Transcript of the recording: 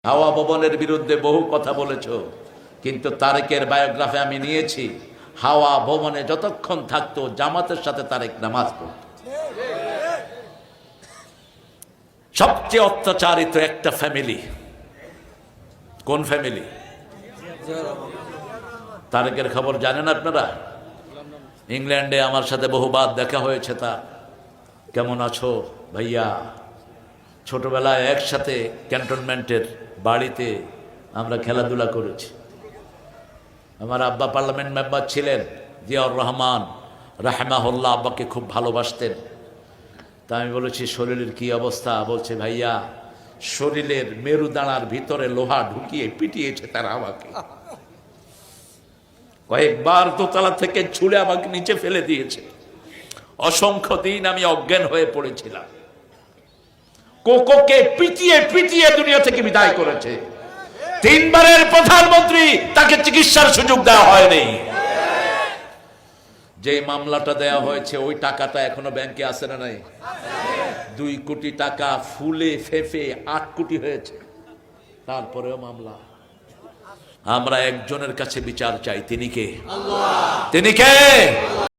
হাওয়া ভবনের বিরুদ্ধে বহু কথা বলেছো, কিন্তু তারেকের বায়োগ্রাফি আমি নিয়েছি। হাওয়া ভবনে যতক্ষণ থাকতো জামাতের সাথে তারেক নামাজ পড়ত। সবচেয়ে অত্যাচারিত একটা ফ্যামিলি, কোন ফ্যামিলি? তারেকের খবর জানেন আপনারা? ইংল্যান্ডে আমার সাথে বহুবার দেখা হয়েছে। তা কেমন আছো ভাইয়া? ছোটবেলায় একসাথে ক্যান্টনমেন্টের বাড়িতে আমরা খেলাধুলা করেছি। আমার আব্বা পার্লামেন্ট মেম্বার ছিলেন, জিয়াউর রহমান রাহমাহুল্লাহ আব্বাকে খুব ভালোবাসতেন। তা আমি বলেছি শরীরের কি অবস্থা? বলছে ভাইয়া শরীরের মেরুদানার ভিতরে লোহা ঢুকিয়ে পিটিয়েছে তারা আমাকে। কয়েকবার দোতলা থেকে ছুঁড়ে আমাকে নিচে ফেলে দিয়েছে। অসংখ্য দিন আমি অজ্ঞান হয়ে পড়েছিলাম। কোকোকে পিটিয়ে পিটিয়ে দুনিয়া থেকে বিদায় করেছে। 3 বারের প্রধানমন্ত্রী, তাকে চিকিৎসার সুযোগ দেওয়া হয়নি। যে মামলাটা দেয়া হয়েছে ওই টাকাটা এখনো ব্যাংকে আছে না নাই? 2 কোটি টাকা ফুলে ফেফে 8 কোটি হয়েছে, তারপরেও মামলা। আমরা একজনের কাছে বিচার চাই, তিনি কে? তিনি কে?